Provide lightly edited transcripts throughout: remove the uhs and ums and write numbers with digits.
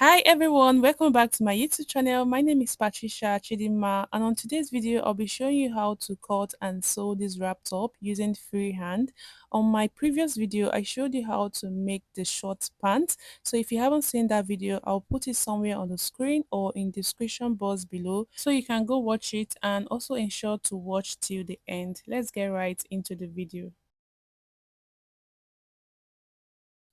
Hi everyone, welcome back to my YouTube channel. My name is Patricia Chidima, and on today's video I'll be showing you how to cut and sew this wrap top using freehand. On my previous video I showed you how to make the short pants, so if you haven't seen that video I'll put it somewhere on the screen or in the description box below so you can go watch it, and also ensure to watch till the end. Let's get right into the video.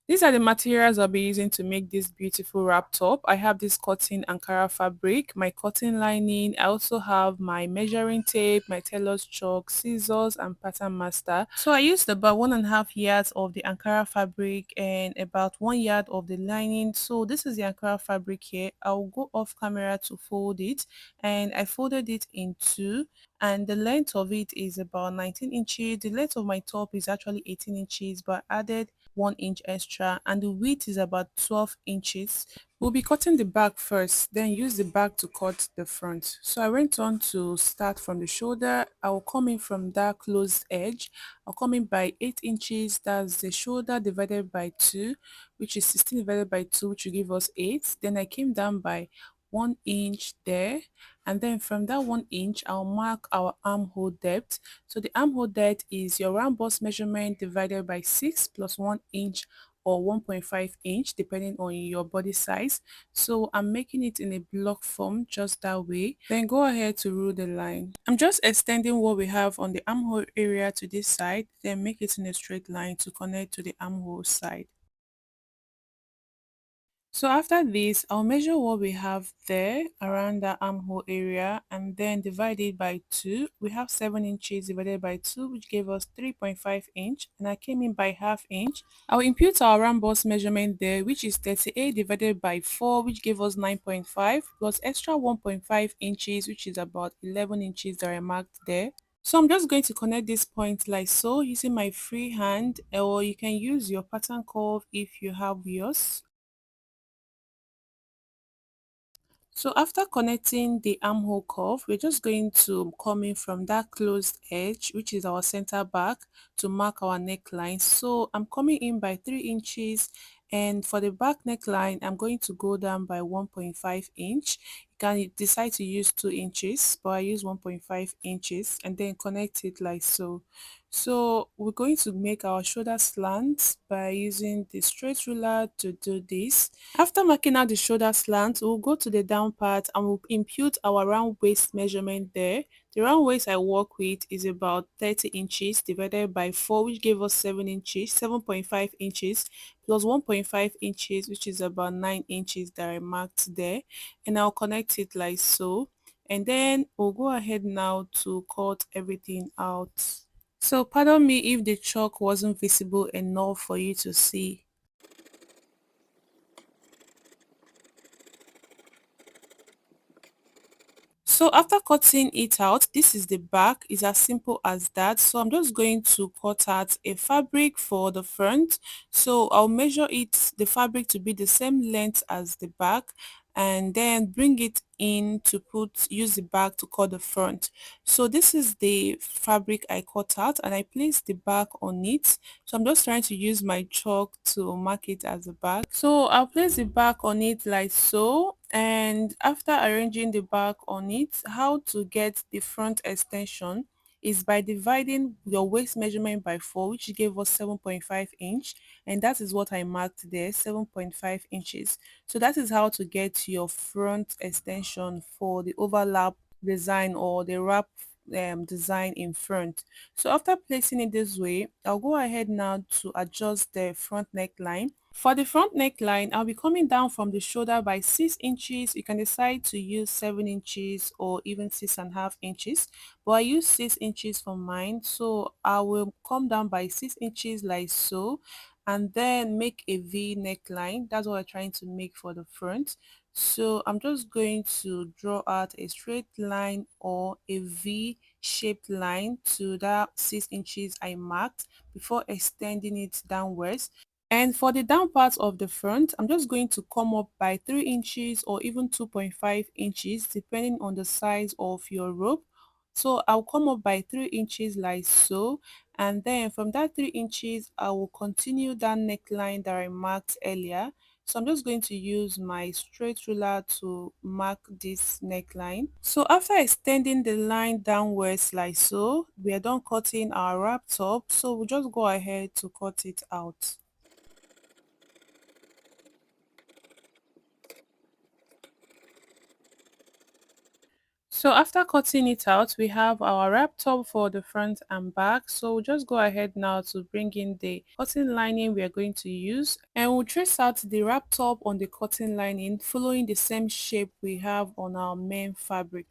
These are the materials I'll be using to make this beautiful wrap top. I have this cotton Ankara fabric, my cotton lining. I also have my measuring tape, my tailor's chalk, scissors, and pattern master. So I used about 1.5 yards of the Ankara fabric and about 1 yard of the lining. So this is the Ankara fabric here. I'll go off camera to fold it, and I folded it in two, and the length of it is about 19 inches. The length of my top is actually 18 inches, but I added 1 inch extra, and the width is about 12 inches. We'll be cutting the back first, then use the back to cut the front. So I went on to start from the shoulder. I will come in from that closed edge. I'll come in by 8 inches. That's the shoulder divided by 2, which is 16 divided by 2, which will give us 8. Then I came down by 1 inch there, and then from that 1 inch I'll mark our armhole depth. So the armhole depth is your round bust measurement divided by 6 plus 1 inch or 1.5 inch depending on your body size. So I'm making it in a block form just that way. Then go ahead to rule the line. I'm just extending what we have on the armhole area to this side, then make it in a straight line to connect to the armhole side. So after this, I'll measure what we have there around the armhole area and then divide it by 2. We have 7 inches divided by 2, which gave us 3.5 inch, and I came in by half inch. I'll impute our round bust measurement there, which is 38 divided by 4, which gave us 9.5, plus extra 1.5 inches, which is about 11 inches that I marked there. So I'm just going to connect this point like so using my free hand, or you can use your pattern curve if you have yours. So after connecting the armhole curve, we're just going to come in from that closed edge, which is our center back, to mark our neckline. So I'm coming in by 3 inches, and for the back neckline, I'm going to go down by 1.5 inch. You can decide to use 2 inches, but I use 1.5 inches and then connect it like so. So we're going to make our shoulder slant by using the straight ruler to do this. After marking out the shoulder slant, we'll go to the down part and we'll impute our round waist measurement there. The round waist I work with is about 30 inches divided by 4, which gave us 7 inches, 7.5 inches plus 1.5 inches, which is about 9 inches that I marked there. And I'll connect it like so. And then we'll go ahead now to cut everything out. So pardon me if the chalk wasn't visible enough for you to see. So after cutting it out, this is the back. It's as simple as that. So I'm just going to cut out a fabric for the front. So I'll measure it, the fabric, to be the same length as the back, and then bring it in to use the back to cut the front. So this is the fabric I cut out, and I placed the back on it. So I'm just trying to use my chalk to mark it as the back. So I'll place the back on it like so, and after arranging the back on it, how to get the front extension is by dividing your waist measurement by 4, which gave us 7.5 inch, and that is what I marked there, 7.5 inches. So that is how to get your front extension for the overlap design or the wrap design in front. So after placing it this way, I'll go ahead now to adjust the front neckline. For the front neckline, I'll be coming down from the shoulder by 6 inches. You can decide to use 7 inches or even 6.5 inches, but I use 6 inches for mine. So I will come down by 6 inches like so, and then make a V neckline. That's what I'm trying to make for the front. So I'm just going to draw out a straight line or a V shaped line to that 6 inches I marked before extending it downwards. And for the down part of the front, I'm just going to come up by 3 inches or even 2.5 inches depending on the size of your rope. So I'll come up by 3 inches like so, and then from that 3 inches I will continue that neckline that I marked earlier. So I'm just going to use my straight ruler to mark this neckline. So after extending the line downwards like so, we are done cutting our wrap top. So we'll just go ahead to cut it out. So after cutting it out, we have our wrap top for the front and back. So we'll just go ahead now to bring in the cotton lining we are going to use, and we'll trace out the wrap top on the cotton lining following the same shape we have on our main fabric.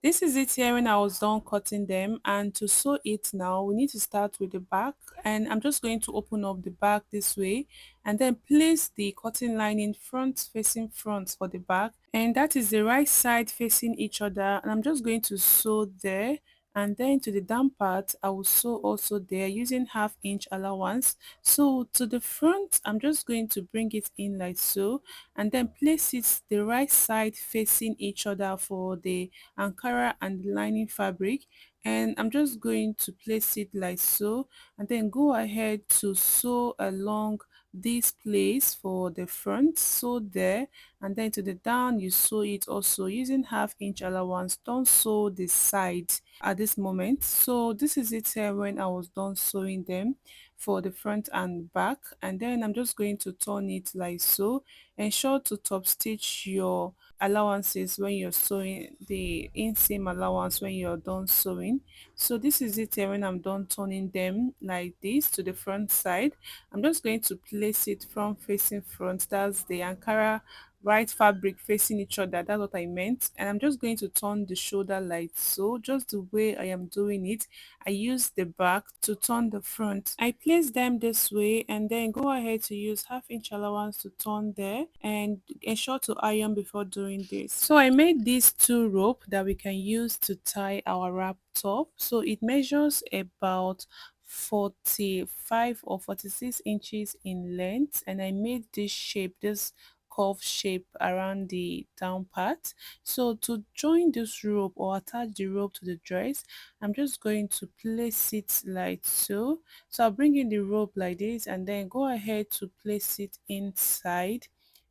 This is it here when I was done cutting them, and to sew it now we need to start with the back, and I'm just going to open up the back this way and then place the cotton lining front facing front for the back, and that is the right side facing each other, and I'm just going to sew there, and then to the down part I will sew also there using half-inch allowance. So to the front I'm just going to bring it in like so, and then place it the right side facing each other for the Ankara and the lining fabric, and I'm just going to place it like so, and then go ahead to sew along this place for the front, sew there, and then to the down you sew it also using half-inch allowance. Don't sew the side at this moment. So this is it here when I was done sewing them for the front and back, and then I'm just going to turn it like so. Ensure to top stitch your allowances when you're sewing, the inseam allowance when you're done sewing. So this is it here when I'm done turning them like this to the front side. I'm just going to place it front facing front, that's the Ankara right fabric facing each other, that's what I meant, and I'm just going to turn the shoulder like so, just the way I am doing it. I use the back to turn the front. I place them this way, and then go ahead to use half-inch allowance to turn there, and ensure to iron before doing this. So I made these two rope that we can use to tie our wrap top. So it measures about 45 or 46 inches in length, and I made this shape, this curve shape around the down part. So to join this rope or attach the rope to the dress, I'm just going to place it like so. So I'll bring in the rope like this, and then go ahead to place it inside,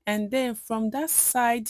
and then from that side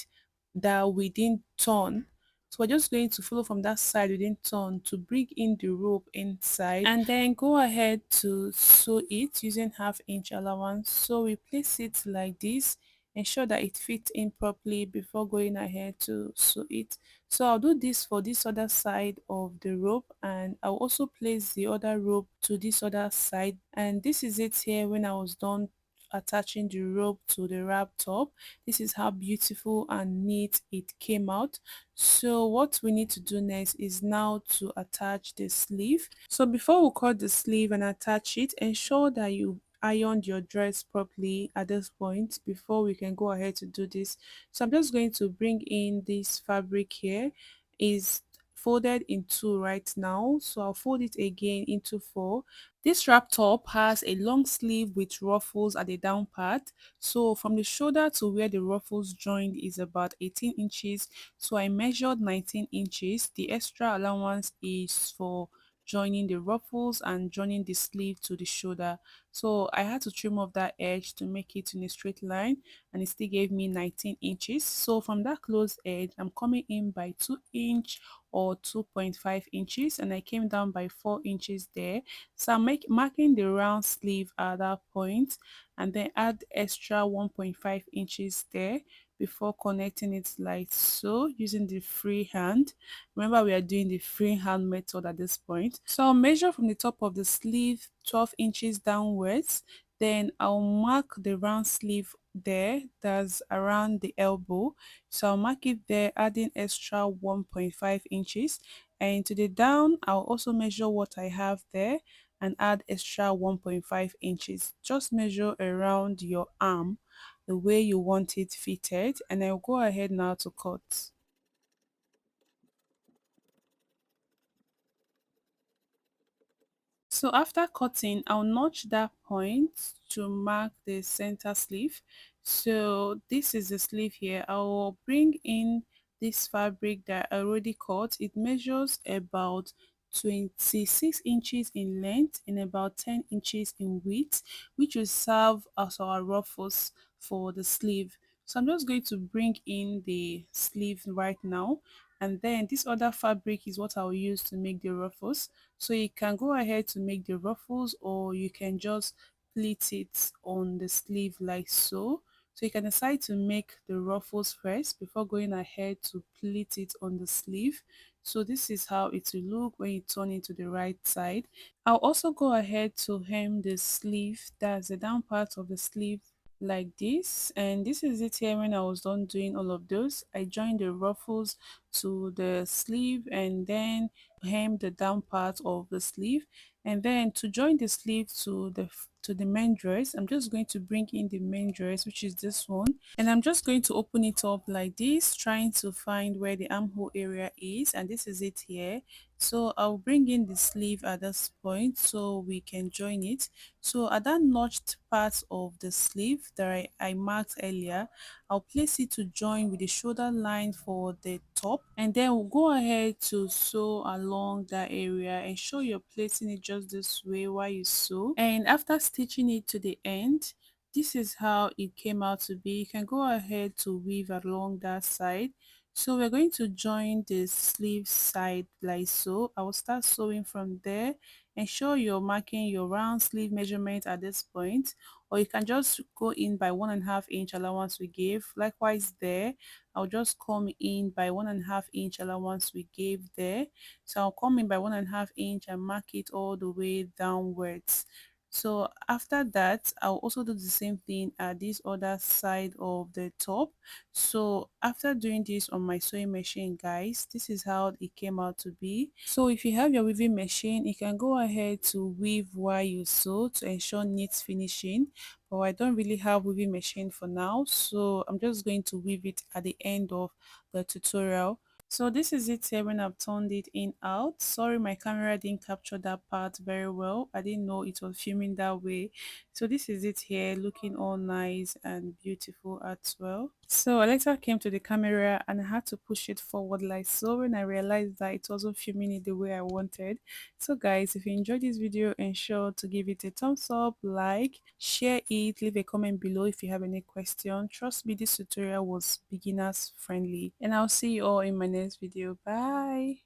that we didn't turn, so we're just going to follow from that side we didn't turn to bring in the rope inside, and then go ahead to sew it using half-inch allowance. So we place it like this, ensure that it fits in properly before going ahead to sew it. So I'll do this for this other side of the rope, and I'll also place the other rope to this other side, and this is it here when I was done attaching the rope to the wrap top. This is how beautiful and neat it came out. So what we need to do next is now to attach the sleeve. So before we cut the sleeve and attach it, ensure that you ironed your dress properly at this point before we can go ahead to do this. So I'm just going to bring in this fabric here. Is folded in two right now, so I'll fold it again into four. This wrap top has a long sleeve with ruffles at the down part, so from the shoulder to where the ruffles joined is about 18 inches, so I measured 19 inches. The extra allowance is for joining the ruffles and joining the sleeve to the shoulder. So I had to trim off that edge to make it in a straight line, and it still gave me 19 inches. So from that closed edge, I'm coming in by 2 inch or 2.5 inches, and I came down by 4 inches there. So I'm marking the round sleeve at that point, and then add extra 1.5 inches there before connecting it like so using the free hand. Remember, we are doing the free hand method at this point. So I'll measure from the top of the sleeve 12 inches downwards, then I'll mark the round sleeve there, that's around the elbow. So I'll mark it there, adding extra 1.5 inches, and to the down I'll also measure what I have there and add extra 1.5 inches. Just measure around your arm the way you want it fitted, and I'll go ahead now to cut. So after cutting, I'll notch that point to mark the center sleeve. So this is the sleeve here. I will bring in this fabric that I already cut. It measures about 26 inches in length and about 10 inches in width, which will serve as our ruffles for the sleeve. So I'm just going to bring in the sleeve right now, and then this other fabric is what I'll use to make the ruffles. So you can go ahead to make the ruffles, or you can just pleat it on the sleeve like so. So you can decide to make the ruffles first before going ahead to pleat it on the sleeve. So this is how it will look when you turn it to the right side. I'll also go ahead to hem the sleeve, that's the down part of the sleeve, like this. And this is it here. When I was done doing all of those, I joined the ruffles to the sleeve and then hem the down part of the sleeve. And then to join the sleeve to the main dress, I'm just going to bring in the main dress, which is this one, and I'm just going to open it up like this, trying to find where the armhole area is, and this is it here. So I'll bring in the sleeve at this point so we can join it. So at that notched part of the sleeve that I marked earlier, I'll place it to join with the shoulder line for the top, and then we'll go ahead to sew along that area. Ensure you're placing it just this way while you sew, and after stitching it to the end, this is how it came out to be. You can go ahead to weave along that side. So we're going to join the sleeve side like so. I will start sewing from there. Ensure you're marking your round sleeve measurement at this point, or you can just go in by 1.5 inch allowance we gave. Likewise there, I'll just come in by 1.5 inch allowance we gave there. So I'll come in by 1.5 inch and mark it all the way downwards. So after that, I'll also do the same thing at this other side of the top. So after doing this on my sewing machine, guys, this is how it came out to be. So if you have your weaving machine, you can go ahead to weave while you sew to ensure neat finishing. But I don't really have weaving machine for now, so I'm just going to weave it at the end of the tutorial. So this is it here when I've turned it in out. Sorry, my camera didn't capture that part very well. I didn't know it was filming that way. So this is it here, looking all nice and beautiful as well. So I later came to the camera and I had to push it forward like so when I realized that it wasn't filming it the way I wanted. So guys, if you enjoyed this video, ensure to give it a thumbs up, like, share it, leave a comment below if you have any question. Trust me, this tutorial was beginners friendly, and I'll see you all in my next video. Bye.